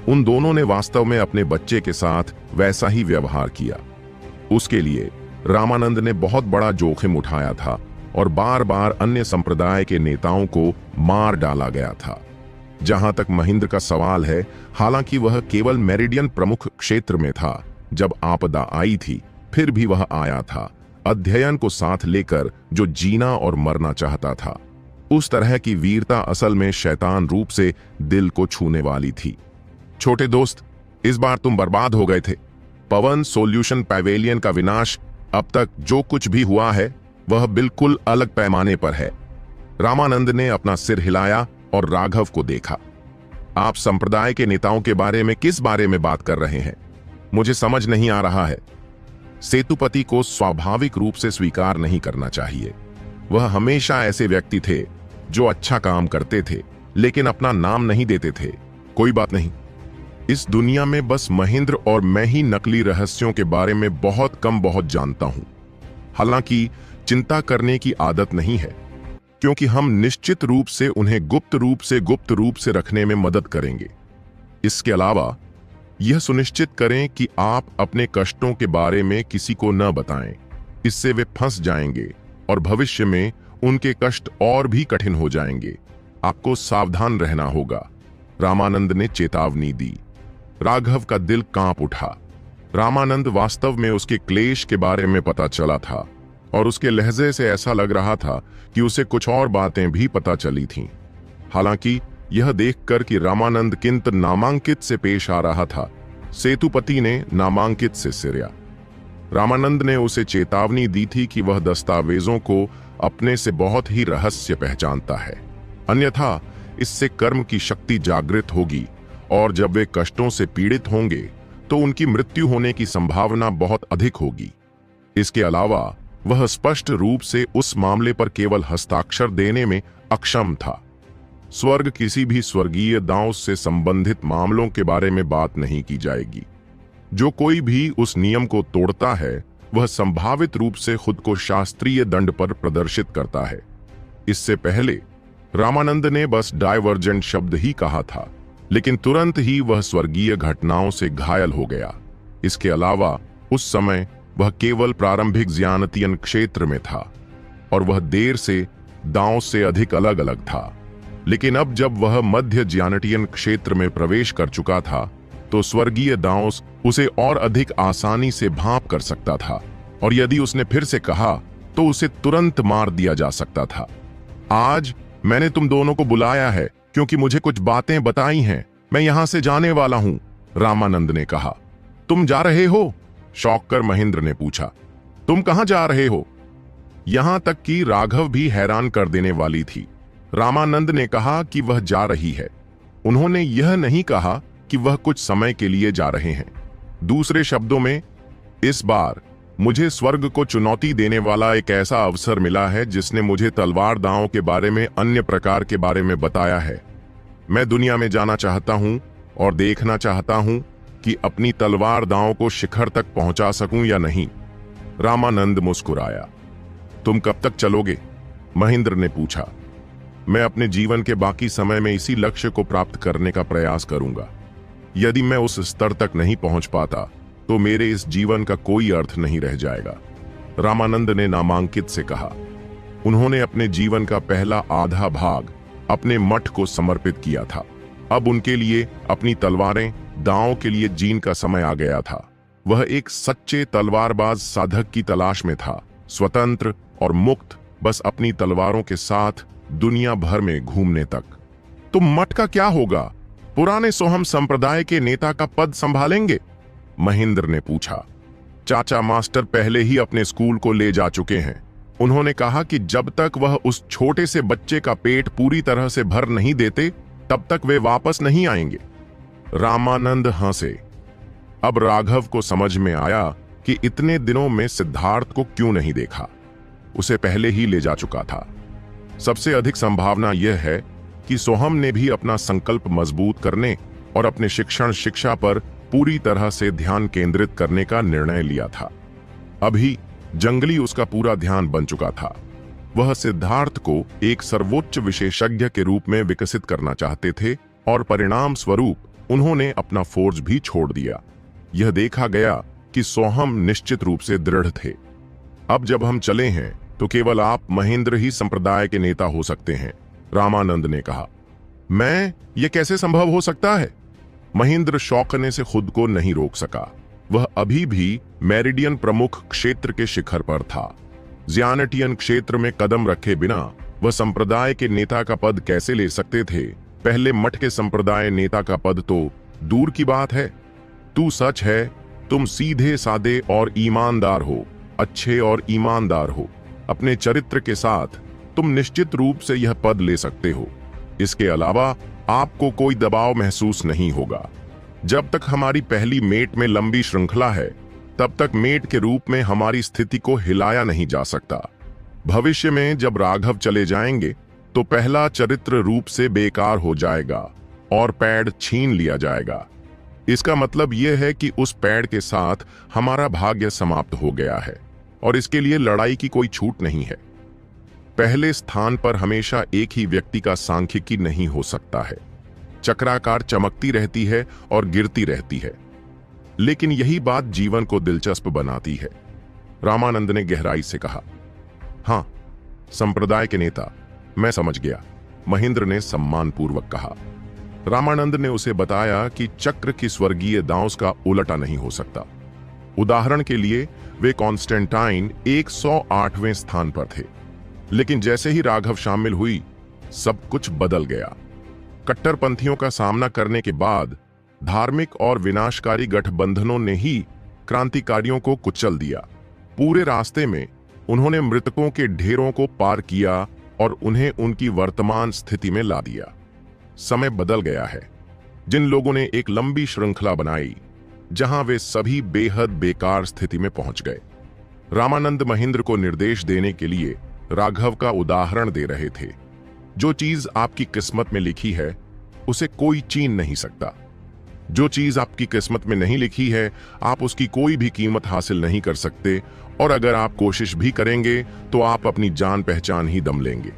[SPEAKER 1] उन दोनों ने वास्तव में अपने बच्चे के साथ वैसा ही व्यवहार किया। उसके लिए रामानंद ने बहुत बड़ा जोखिम उठाया था और बार बार अन्य संप्रदाय के नेताओं को मार डाला गया था। जहां तक महेंद्र का सवाल है, हालांकि वह केवल मेरिडियन प्रमुख क्षेत्र में था जब आपदा आई थी, फिर भी वह आया था, अध्ययन को साथ लेकर, जो जीना और मरना चाहता था। उस तरह की वीरता असल में शैतान रूप से दिल को छूने वाली थी। छोटे दोस्त, इस बार तुम बर्बाद हो गए थे। पवन सॉल्यूशन पैवेलियन का विनाश, अब तक जो कुछ भी हुआ है वह बिल्कुल अलग पैमाने पर है। रामानंद ने अपना सिर हिलाया और राघव को देखा। आप संप्रदाय के नेताओं के बारे में किस बारे में बात कर रहे हैं? मुझे समझ नहीं आ रहा है। सेतुपति को स्वाभाविक रूप से स्वीकार नहीं करना चाहिए। वह हमेशा ऐसे व्यक्ति थे जो अच्छा काम करते थे लेकिन अपना नाम नहीं देते थे। कोई बात नहीं, इस दुनिया में बस महेंद्र और मैं ही नकली रहस्यों के बारे में बहुत जानता हूं। हालांकि चिंता करने की आदत नहीं है, क्योंकि हम निश्चित रूप से उन्हें गुप्त रूप से रखने में मदद करेंगे। इसके अलावा यह सुनिश्चित करें कि आप अपने कष्टों के बारे में किसी को न बताएं। इससे वे फंस जाएंगे और भविष्य में उनके कष्ट और भी कठिन हो जाएंगे। आपको सावधान रहना होगा, रामानंद ने चेतावनी दी। राघव का दिल कांप उठा। रामानंद वास्तव में उसके क्लेश के बारे में पता चला था और उसके लहजे से ऐसा लग रहा था कि उसे कुछ और बातें भी पता चली थीं। हालांकि यह देखकर कि रामानंद किंतु नामांकित से पेश आ रहा था, सेतुपति ने नामांकित से सिरया। रामानंद ने उसे चेतावनी दी थी कि वह दस्तावेजों को अपने से बहुत ही रहस्य पहचानता है, अन्यथा इससे कर्म की शक्ति जागृत होगी और जब वे कष्टों से पीड़ित होंगे तो उनकी मृत्यु होने की संभावना बहुत अधिक होगी। इसके अलावा वह स्पष्ट रूप से उस मामले पर केवल हस्ताक्षर देने में अक्षम था। स्वर्ग किसी भी स्वर्गीय दांव से संबंधित मामलों के बारे में बात नहीं की जाएगी। जो कोई भी उस नियम को तोड़ता है वह संभावित रूप से खुद को शास्त्रीय दंड पर प्रदर्शित करता है। इससे पहले रामानंद ने बस डाइवर्जेंट शब्द ही कहा था, लेकिन तुरंत ही वह स्वर्गीय घटनाओं से घायल हो गया। इसके अलावा उस समय वह केवल प्रारंभिक ज्ञानतीयन क्षेत्र में था और वह देर से दांव से अधिक अलग अलग था। लेकिन अब जब वह मध्य ज्ञानटीयन क्षेत्र में प्रवेश कर चुका था तो स्वर्गीय दांव उसे और अधिक आसानी से भांप कर सकता था और यदि उसने फिर से कहा तो उसे तुरंत मार दिया जा सकता था। आज मैंने तुम दोनों को बुलाया है क्योंकि मुझे कुछ बातें बताई हैं। मैं यहां से जाने वाला हूं, रामानंद ने कहा। तुम जा रहे हो? शौक कर महेंद्र ने पूछा। तुम कहां जा रहे हो? यहां तक कि राघव भी हैरान कर देने वाली थी। रामानंद ने कहा कि वह जा रही है। उन्होंने यह नहीं कहा कि वह कुछ समय के लिए जा रहे हैं। दूसरे शब्दों में, इस बार मुझे स्वर्ग को चुनौती देने वाला एक ऐसा अवसर मिला है जिसने मुझे तलवार दांव के बारे में अन्य प्रकार के बारे में बताया है। मैं दुनिया में जाना चाहता हूं और देखना चाहता हूं कि अपनी तलवार दांव को शिखर तक पहुंचा सकूं या नहीं। रामानंद मुस्कुराया। तुम कब तक चलोगे? महेंद्र ने पूछा। मैं अपने जीवन के बाकी समय में इसी लक्ष्य को प्राप्त करने का प्रयास करूंगा। यदि मैं उस स्तर तक नहीं पहुंच पाता तो मेरे इस जीवन का कोई अर्थ नहीं रह जाएगा, रामानंद ने नामांकित से कहा। उन्होंने अपने जीवन का पहला आधा भाग अपने मठ को समर्पित किया था। अब उनके लिए अपनी तलवारें दांव के लिए जीन का समय आ गया था। वह एक सच्चे तलवारबाज साधक की तलाश में था, स्वतंत्र और मुक्त, बस अपनी तलवारों के साथ दुनिया भर में घूमने तक। तुम मठ का क्या होगा? पुराने सोहम संप्रदाय के नेता का पद संभालेंगे? महेंद्र ने पूछा। चाचा मास्टर पहले ही अपने स्कूल को ले जा चुके हैं। उन्होंने कहा कि जब तक वह उस छोटे से बच्चे का पेट पूरी तरह से भर नहीं देते तब तक वे वापस नहीं आएंगे। रामानंद हंसे। अब राघव को समझ में आया कि इतने दिनों में सिद्धार्थ को क्यों नहीं देखा। उसे पहले ही ले जा चुका था। सबसे अधिक संभावना यह है कि सोहम ने भी अपना संकल्प मजबूत करने और अपने शिक्षा पर पूरी तरह से ध्यान केंद्रित करने का निर्णय लिया था। अभी जंगली उसका पूरा ध्यान बन चुका था। वह सिद्धार्थ को एक सर्वोच्च विशेषज्ञ के रूप में विकसित करना चाहते थे और परिणाम स्वरूप उन्होंने अपना फोर्स भी छोड़ दिया। यह देखा गया कि सोहम निश्चित रूप से दृढ़ थे। अब जब हम चले हैं तो केवल आप महेंद्र ही संप्रदाय के नेता हो सकते हैं, रामानंद ने कहा। मैं? यह कैसे संभव हो सकता है? महेंद्र चौंकने से खुद को नहीं रोक सका। वह अभी भी मेरिडियन प्रमुख क्षेत्र के शिखर पर था। ज़ियानटियन क्षेत्र में कदम रखे बिना वह संप्रदाय के नेता का पद कैसे ले सकते थे? पहले मठ के संप्रदाय नेता का पद तो दूर की बात है। तू सच है, तुम सीधे सादे और ईमानदार हो, अच्छे और ईमानदार हो। अपने चरित्र के साथ तुम निश्चित रूप से यह पद ले सकते हो। इसके अलावा आपको कोई दबाव महसूस नहीं होगा। जब तक हमारी पहली मेट में लंबी श्रृंखला है, तब तक मेट के रूप में हमारी स्थिति को हिलाया नहीं जा सकता। भविष्य में जब राघव चले जाएंगे तो पहला चरित्र रूप से बेकार हो जाएगा और पैड छीन लिया जाएगा। इसका मतलब यह है कि उस पैड के साथ हमारा भाग्य समाप्त हो गया है और इसके लिए लड़ाई की कोई छूट नहीं है। पहले स्थान पर हमेशा एक ही व्यक्ति का सांख्यिकी नहीं हो सकता है। चक्राकार चमकती रहती है और गिरती रहती है, लेकिन यही बात जीवन को दिलचस्प बनाती है। रामानंद ने गहराई से कहा। हाँ, संप्रदाय के नेता, मैं समझ गया, महेंद्र ने सम्मानपूर्वक कहा। रामानंद ने उसे बताया कि चक्र की स्वर्गीय दांव का उलटा नहीं हो सकता। उदाहरण के लिए वे कॉन्स्टेंटाइन 108वें स्थान पर थे, लेकिन जैसे ही राघव शामिल हुई सब कुछ बदल गया। कट्टरपंथियों का सामना करने के बाद धार्मिक और विनाशकारी गठबंधनों ने ही क्रांतिकारियों को कुचल दिया। पूरे रास्ते में उन्होंने मृतकों के ढेरों को पार किया और उन्हें उनकी वर्तमान स्थिति में ला दिया। समय बदल गया है। जिन लोगों ने एक लंबी श्रृंखला बनाई जहां वे सभी बेहद बेकार स्थिति में पहुंच गए। रामानंद महेंद्र को निर्देश देने के लिए राघव का उदाहरण दे रहे थे। जो चीज आपकी किस्मत में लिखी है उसे कोई छीन नहीं सकता। जो चीज आपकी किस्मत में नहीं लिखी है आप उसकी कोई भी कीमत हासिल नहीं कर सकते, और अगर आप कोशिश भी करेंगे तो आप अपनी जान पहचान ही दम लेंगे।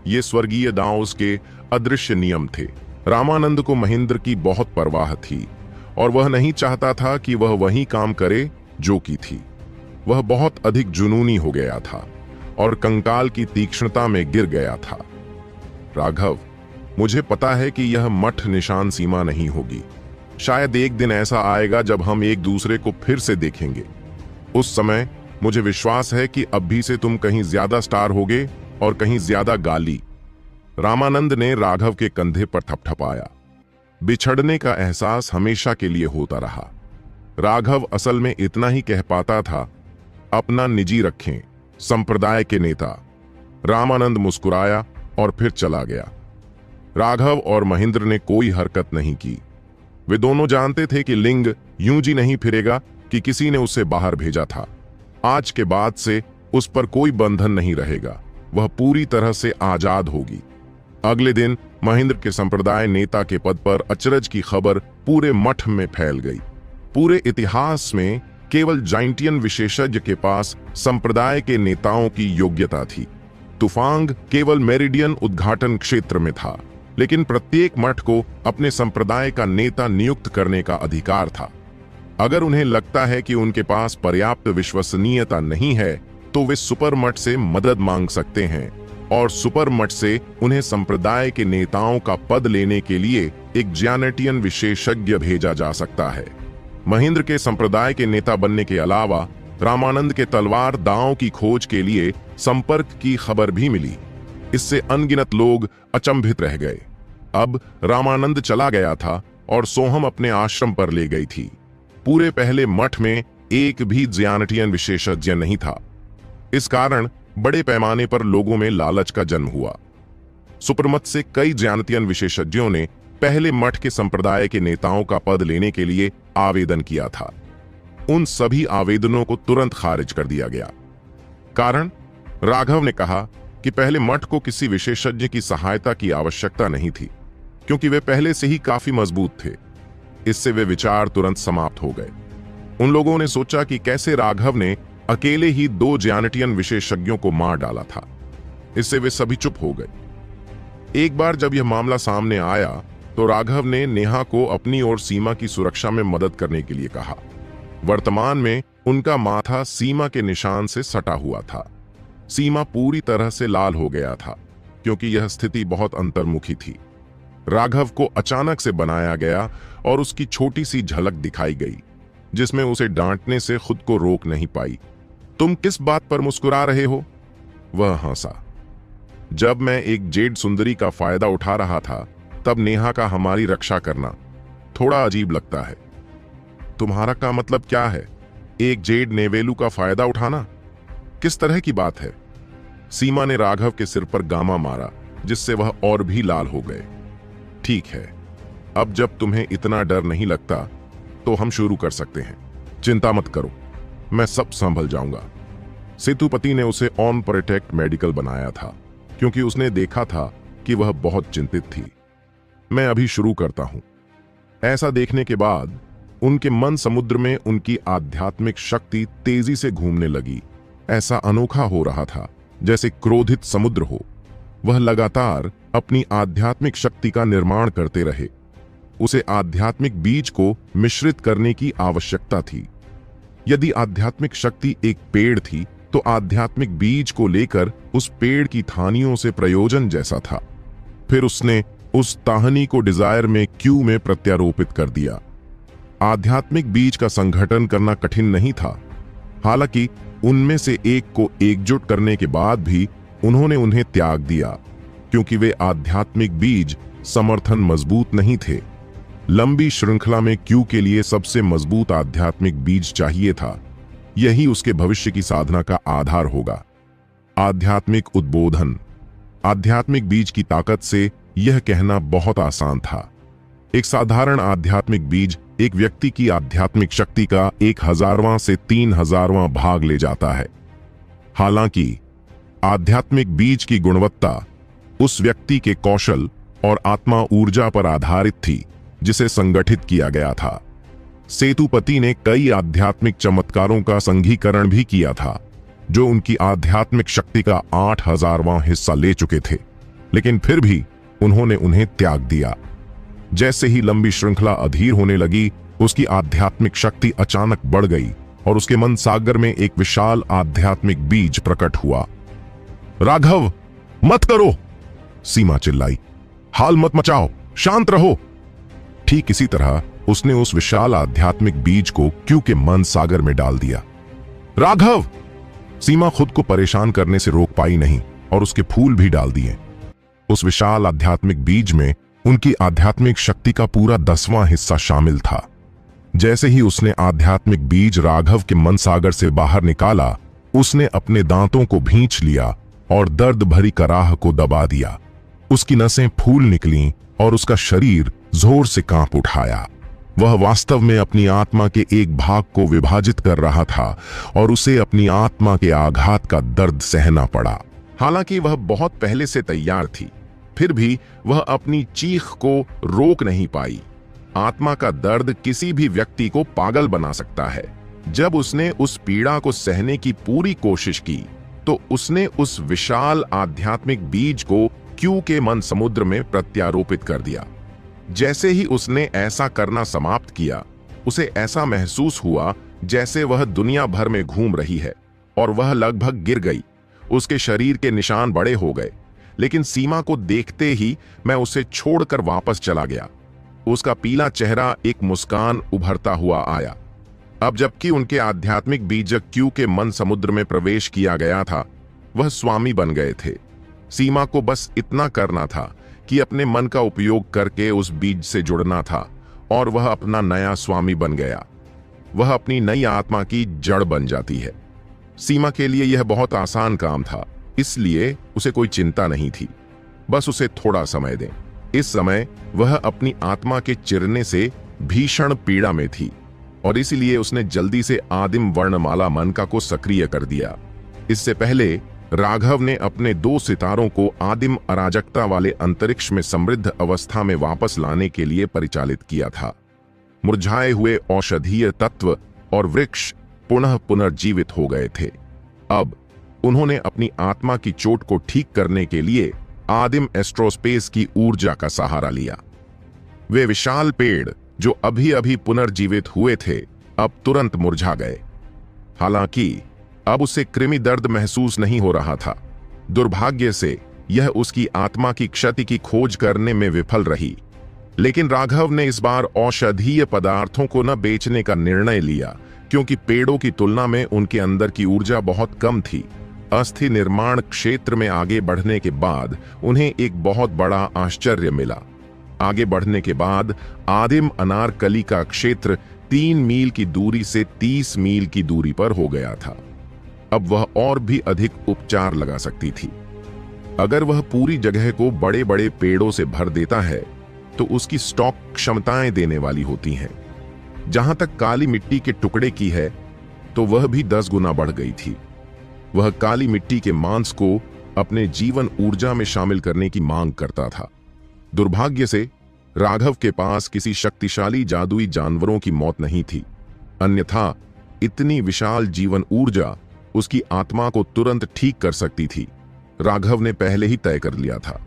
[SPEAKER 1] ये स्वर्गीय दांव के अदृश्य नियम थे। रामानंद को महेंद्र की बहुत परवाह थी और वह नहीं चाहता था कि वह वही काम करे जो की थी। वह बहुत अधिक जुनूनी हो गया था और कंकाल की तीक्ष्णता में गिर गया था। राघव, मुझे पता है कि यह मठ निशान सीमा नहीं होगी। शायद एक दिन ऐसा आएगा जब हम एक दूसरे को फिर से देखेंगे। उस समय मुझे विश्वास है कि अब भी से तुम कहीं ज्यादा स्टार होगे और कहीं ज्यादा गाली। रामानंद ने राघव के कंधे पर थपथपाया। बिछड़ने का एहसास हमेशा के लिए होता रहा। राघव असल में इतना ही कह पाता था, अपना निजी रखें, संप्रदाय के नेता। रामानंद मुस्कुराया और फिर चला गया। राघव और महेंद्र ने कोई हरकत नहीं की। वे दोनों जानते थे कि लिंग यूं जी नहीं फिरेगा कि किसी ने उसे बाहर भेजा था। आज के बाद से उस पर कोई बंधन नहीं रहेगा। वह पूरी तरह से आजाद होगी। अगले दिन महेंद्र के संप्रदाय नेता के पद पर अचरज की खबर पूरे मठ में फैल गई। पूरे इतिहास में केवल जाइंटियन विशेषज्ञ के पास संप्रदाय के नेताओं की योग्यता थी। तुफांग केवल मेरिडियन उद्घाटन क्षेत्र में था, लेकिन प्रत्येक मठ को अपने संप्रदाय का नेता नियुक्त करने का अधिकार था। अगर उन्हें लगता है कि उनके पास पर्याप्त विश्वसनीयता नहीं है तो वे सुपर मठ से मदद मांग सकते हैं और सुपर मठ से उन्हें संप्रदाय के नेताओं का पद लेने के लिए एक ज़ियानटियन विशेषज्ञ भेजा जा सकता है। महेंद्र के संप्रदाय के नेता बनने के अलावा रामानंद के तलवार दांव की खोज के लिए संपर्क की खबर भी मिली। इससे अनगिनत लोग अचंभित रह गए। अब रामानंद चला गया था और सोहम अपने आश्रम पर ले गई थी। पूरे पहले मठ में एक भी ज़ियानटियन विशेषज्ञ नहीं था। इस कारण बड़े पैमाने पर लोगों में लालच का जन्म हुआ। सुपरमत से कई ज़ियानटियन विशेषज्ञों ने पहले मठ के संप्रदाय के नेताओं का पद लेने के लिए आवेदन किया था। उन सभी आवेदनों को तुरंत खारिज कर दिया गया। कारण, राघव ने कहा कि पहले मठ को किसी विशेषज्ञ की सहायता की आवश्यकता नहीं थी, क्योंकि वे पहले से ही काफी मजबूत थे। इससे वे विचार तुरंत समाप्त हो गए। उन लोगों ने सोचा कि कैसे राघव ने अकेले ही 2 ज़ियानटियन विशेषज्ञों को मार डाला था। इससे वे सभी चुप हो गए। एक बार जब यह मामला सामने आया तो राघव ने नेहा को अपनी और सीमा की सुरक्षा में मदद करने के लिए कहा। वर्तमान में उनका माथा सीमा के निशान से सटा हुआ था। सीमा पूरी तरह से लाल हो गया था क्योंकि यह स्थिति बहुत अंतर्मुखी थी। राघव को अचानक से बनाया गया और उसकी छोटी सी झलक दिखाई गई। जिसमें उसे डांटने से खुद को रोक नहीं पाई। तुम किस बात पर मुस्कुरा रहे हो? वह हंसा। जब मैं एक जेड सुंदरी का फायदा उठा रहा था तब नेहा का हमारी रक्षा करना थोड़ा अजीब लगता है। तुम्हारा का मतलब क्या है? एक जेड नेवेलू का फायदा उठाना किस तरह की बात है? सीमा ने राघव के सिर पर गामा मारा, जिससे वह और भी लाल हो गए। ठीक है, अब जब तुम्हें इतना डर नहीं लगता तो हम शुरू कर सकते हैं। चिंता मत करो, मैं सब संभल जाऊंगा। सेतुपति ने उसे ऑन प्रोटेक्ट मेडिकल बनाया था क्योंकि उसने देखा था कि वह बहुत चिंतित थी। मैं अभी शुरू करता हूं। ऐसा देखने के बाद उनके मन समुद्र में उनकी आध्यात्मिक शक्ति तेजी से घूमने लगी। ऐसा अनोखा हो रहा था जैसे क्रोधित समुद्र हो। वह लगातार अपनी आध्यात्मिक शक्ति का निर्माण करते रहे। उसे आध्यात्मिक बीज को मिश्रित करने की आवश्यकता थी। यदि आध्यात्मिक शक्ति एक पेड़ थी तो आध्यात्मिक बीज को लेकर उस पेड़ की थानियों से प्रयोजन जैसा था। फिर उसने उस ताहनी को डिजायर में क्यू में प्रत्यारोपित कर दिया। आध्यात्मिक बीज का संगठन करना कठिन नहीं था। हालांकि उनमें से एक को एकजुट करने के बाद भी उन्होंने उन्हें त्याग दिया क्योंकि वे आध्यात्मिक बीज समर्थन मजबूत नहीं थे। लंबी श्रृंखला में क्यू के लिए सबसे मजबूत आध्यात्मिक बीज चाहिए था। यही उसके भविष्य की साधना का आधार होगा। आध्यात्मिक उद्बोधन। आध्यात्मिक बीज की ताकत से यह कहना बहुत आसान था। एक साधारण आध्यात्मिक बीज एक व्यक्ति की आध्यात्मिक शक्ति का 1000वां से 3000वां भाग ले जाता है। हालांकि आध्यात्मिक बीज की गुणवत्ता उस व्यक्ति के कौशल और आत्मा ऊर्जा पर आधारित थी जिसे संगठित किया गया था। सेतुपति ने कई आध्यात्मिक चमत्कारों का संघीकरण भी किया था जो उनकी आध्यात्मिक शक्ति का 8000वां हिस्सा ले चुके थे, लेकिन फिर भी उन्होंने उन्हें त्याग दिया। जैसे ही लंबी श्रृंखला अधीर होने लगी, उसकी आध्यात्मिक शक्ति अचानक बढ़ गई और उसके मन सागर में एक विशाल आध्यात्मिक बीज प्रकट हुआ। राघव, मत करो! सीमा चिल्लाई। हाल मत मचाओ, शांत रहो। ठीक इसी तरह उसने उस विशाल आध्यात्मिक बीज को क्यू के मन सागर में डाल दिया। राघव! सीमा खुद को परेशान करने से रोक पाई नहीं और उसके फूल भी डाल दिए। उस विशाल आध्यात्मिक बीज में उनकी आध्यात्मिक शक्ति का पूरा 10वां हिस्सा शामिल था। जैसे ही उसने आध्यात्मिक बीज राघव के मन सागर से बाहर निकाला, उसने अपने दांतों को भींच लिया और दर्द भरी कराह को दबा दिया। उसकी नसें फूल निकलीं और उसका शरीर जोर से कांप उठाया। वह वास्तव में अपनी आत्मा के एक भाग को विभाजित कर रहा था और उसे अपनी आत्मा के आघात का दर्द सहना पड़ा। हालांकि वह बहुत पहले से तैयार थी, फिर भी वह अपनी चीख को रोक नहीं पाई। आत्मा का दर्द किसी भी व्यक्ति को पागल बना सकता है। जब उसने उस पीड़ा को सहने की पूरी कोशिश की तो उसने उस विशाल आध्यात्मिक बीज को क्यू के मन समुद्र में प्रत्यारोपित कर दिया। जैसे ही उसने ऐसा करना समाप्त किया, उसे ऐसा महसूस हुआ जैसे वह दुनिया भर में घूम रही है और वह लगभग गिर गई। उसके शरीर के निशान बड़े हो गए, लेकिन सीमा को देखते ही मैं उसे छोड़कर वापस चला गया। उसका पीला चेहरा एक मुस्कान उभरता हुआ आया। अब जबकि उनके आध्यात्मिक बीज क्यू के मन समुद्र में प्रवेश किया गया था, वह स्वामी बन गए थे। सीमा को बस इतना करना था कि अपने मन का उपयोग करके उस बीज से जुड़ना था और वह अपना नया स्वामी बन गया। वह अपनी नई आत्मा की जड़ बन जाती है। सीमा के लिए यह बहुत आसान काम था, इसलिए उसे कोई चिंता नहीं थी। बस उसे थोड़ा समय दें। इस समय वह अपनी आत्मा के चिरने से भीषण पीड़ा में थी और इसलिए उसने जल्दी से आदिम वर्णमाला मनका को सक्रिय कर दिया। इससे पहले राघव ने अपने 2 सितारों को आदिम अराजकता वाले अंतरिक्ष में समृद्ध अवस्था में वापस लाने के लिए परिचालित किया था। मुरझाए हुए औषधीय तत्व और वृक्ष पुनः पुनर्जीवित हो गए थे। अब उन्होंने अपनी आत्मा की चोट को ठीक करने के लिए आदिम एस्ट्रोस्पेस की ऊर्जा का सहारा लिया। वे विशाल पेड़ जो अभी अभी पुनर्जीवित हुए थे, अब तुरंत मुरझा गए। हालांकि अब उसे कृमि दर्द महसूस नहीं हो रहा था। दुर्भाग्य से यह उसकी आत्मा की क्षति की खोज करने में विफल रही। लेकिन राघव ने इस बार औषधीय पदार्थों को न बेचने का निर्णय लिया, क्योंकि पेड़ों की तुलना में उनके अंदर की ऊर्जा बहुत कम थी। अस्थि निर्माण क्षेत्र में आगे बढ़ने के बाद उन्हें एक बहुत बड़ा आश्चर्य मिला। आगे बढ़ने के बाद आदिम अनारकली का क्षेत्र 3 मील की दूरी से 30 मील की दूरी पर हो गया था। अब वह और भी अधिक उपचार लगा सकती थी। अगर वह पूरी जगह को बड़े बड़े पेड़ों से भर देता है तो उसकी स्टॉक क्षमताएं देने वाली होती हैं। जहां तक काली मिट्टी के टुकड़े की है तो वह भी 10 गुना बढ़ गई थी। वह काली मिट्टी के मांस को अपने जीवन ऊर्जा में शामिल करने की मांग करता था। दुर्भाग्य से राघव के पास किसी शक्तिशाली जादुई जानवरों की मौत नहीं थी, अन्यथा इतनी विशाल जीवन ऊर्जा उसकी आत्मा को तुरंत ठीक कर सकती थी। राघव ने पहले ही तय कर लिया था।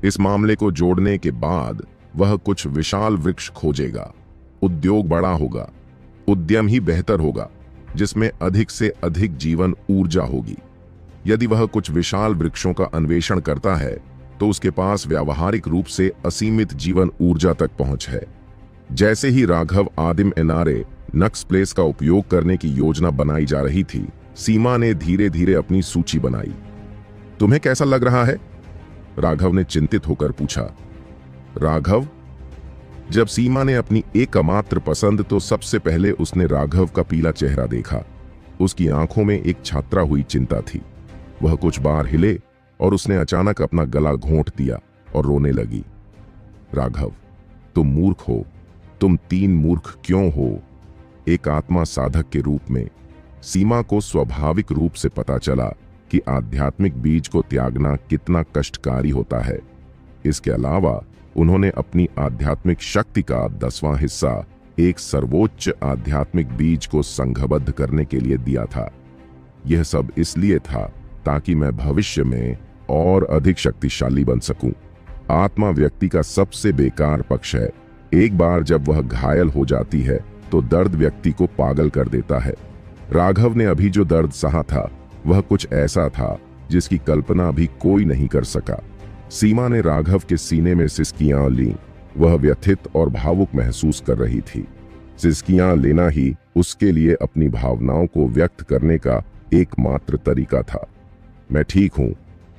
[SPEAKER 1] इस मामले को जोड़ने के बाद वह कुछ विशाल वृक्ष खोजेगा। उद्योग बड़ा होगा, उद्यम ही बेहतर होगा, जिसमें अधिक से अधिक जीवन ऊर्जा होगी। यदि वह कुछ विशाल वृक्षों का अन्वेषण करता है तो उसके पास व्यावहारिक रूप से असीमित जीवन ऊर्जा तक पहुंच है। जैसे ही राघव आदिम एनारे नक्स प्लेस का उपयोग करने की योजना बनाई जा रही थी, सीमा ने धीरे धीरे अपनी सूची बनाई। तुम्हें कैसा लग रहा है? राघव ने चिंतित होकर पूछा। राघव? जब सीमा ने अपनी एकमात्र पसंद, तो सबसे पहले उसने राघव का पीला चेहरा देखा। उसकी आंखों में एक छात्रा हुई चिंता थी। वह कुछ बार हिले और उसने अचानक अपना गला घोंट दिया और रोने लगी। राघव, तुम मूर्ख हो। तुम 3 मूर्ख क्यों हो? एक आत्मा साधक के रूप में सीमा को स्वाभाविक रूप से पता चला कि आध्यात्मिक बीज को त्यागना कितना कष्टकारी होता है। इसके अलावा उन्होंने अपनी आध्यात्मिक शक्ति का 10वां हिस्सा एक सर्वोच्च आध्यात्मिक बीज को संघबद्ध करने के लिए दिया था। यह सब इसलिए था ताकि मैं भविष्य में और अधिक शक्तिशाली बन सकूं। आत्मा व्यक्ति का सबसे बेकार पक्ष है। एक बार जब वह घायल हो जाती है तो दर्द व्यक्ति को पागल कर देता है। राघव ने अभी जो दर्द सहा था वह कुछ ऐसा था जिसकी कल्पना भी कोई नहीं कर सका। सीमा ने राघव के सीने में सिसकियां लीं। वह व्यथित और भावुक महसूस कर रही थी। सिसकियां लेना ही उसके लिए अपनी भावनाओं को व्यक्त करने का एकमात्र तरीका था। मैं ठीक हूं,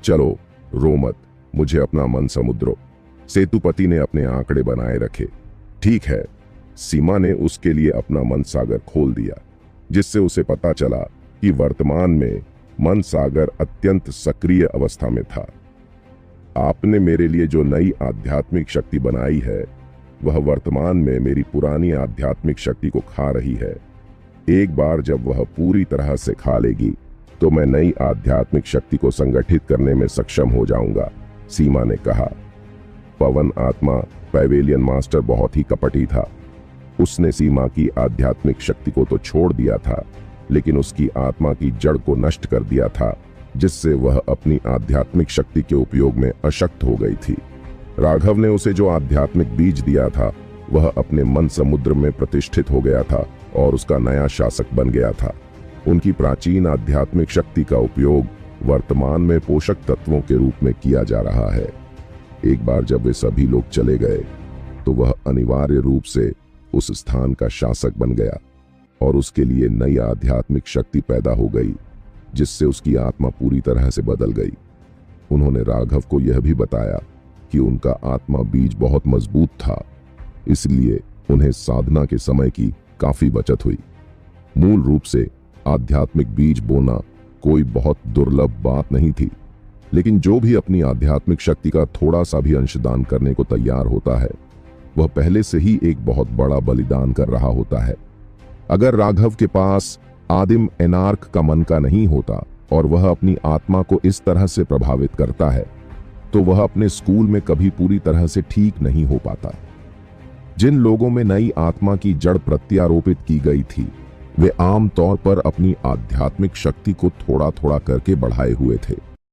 [SPEAKER 1] चलो रो मत, मुझे अपना मन समुद्रो। सेतुपति ने अपने आंकड़े बनाए रखे। ठीक है। सीमा ने उसके लिए अपना मन सागर खोल दिया, जिससे उसे पता चला कि वर्तमान में मन सागर अत्यंत सक्रिय अवस्था में था। आपने मेरे लिए जो नई आध्यात्मिक शक्ति बनाई है वह वर्तमान में मेरी पुरानी आध्यात्मिक शक्ति को खा रही है। एक बार जब वह पूरी तरह से खा लेगी तो मैं नई आध्यात्मिक शक्ति को संगठित करने में सक्षम हो जाऊंगा, सीमा ने कहा। पवन आत्मा पैवेलियन मास्टर बहुत ही कपटी था। उसने सीमा की आध्यात्मिक शक्ति को तो छोड़ दिया था, लेकिन उसकी आत्मा की जड़ को नष्ट कर दिया था, जिससे वह अपनी आध्यात्मिक शक्ति के उपयोग में अशक्त हो गई थी। राघव ने उसे जो आध्यात्मिक बीज दिया था वह अपने मन समुद्र में प्रतिष्ठित हो गया था और उसका नया शासक बन गया था। उनकी प्राचीन आध्यात्मिक शक्ति का उपयोग वर्तमान में पोषक तत्वों के रूप में किया जा रहा है। एक बार जब वे सभी लोग चले गए तो वह अनिवार्य रूप से उस स्थान का शासक बन गया और उसके लिए नई आध्यात्मिक शक्ति पैदा हो गई, जिससे उसकी आत्मा पूरी तरह से बदल गई। उन्होंने राघव को यह भी बताया कि उनका आत्मा बीज बहुत मजबूत था, इसलिए उन्हें साधना के समय की काफी बचत हुई। मूल रूप से आध्यात्मिक बीज बोना कोई बहुत दुर्लभ बात नहीं थी, लेकिन जो भी अपनी आध्यात्मिक शक्ति का थोड़ा सा भी अंशदान करने को तैयार होता है वह पहले से ही एक बहुत बड़ा बलिदान कर रहा होता है। अगर राघव के पास आदिम एनार्क का मन का नहीं होता और वह अपनी आत्मा को इस तरह से प्रभावित करता है तो वह अपने स्कूल में कभी पूरी तरह से ठीक नहीं हो पाता। जिन लोगों में नई आत्मा की जड़ प्रत्यारोपित की गई थी वे आम तौर पर अपनी आध्यात्मिक शक्ति को थोड़ा थोड़ा करके बढ़ाए हुए थे।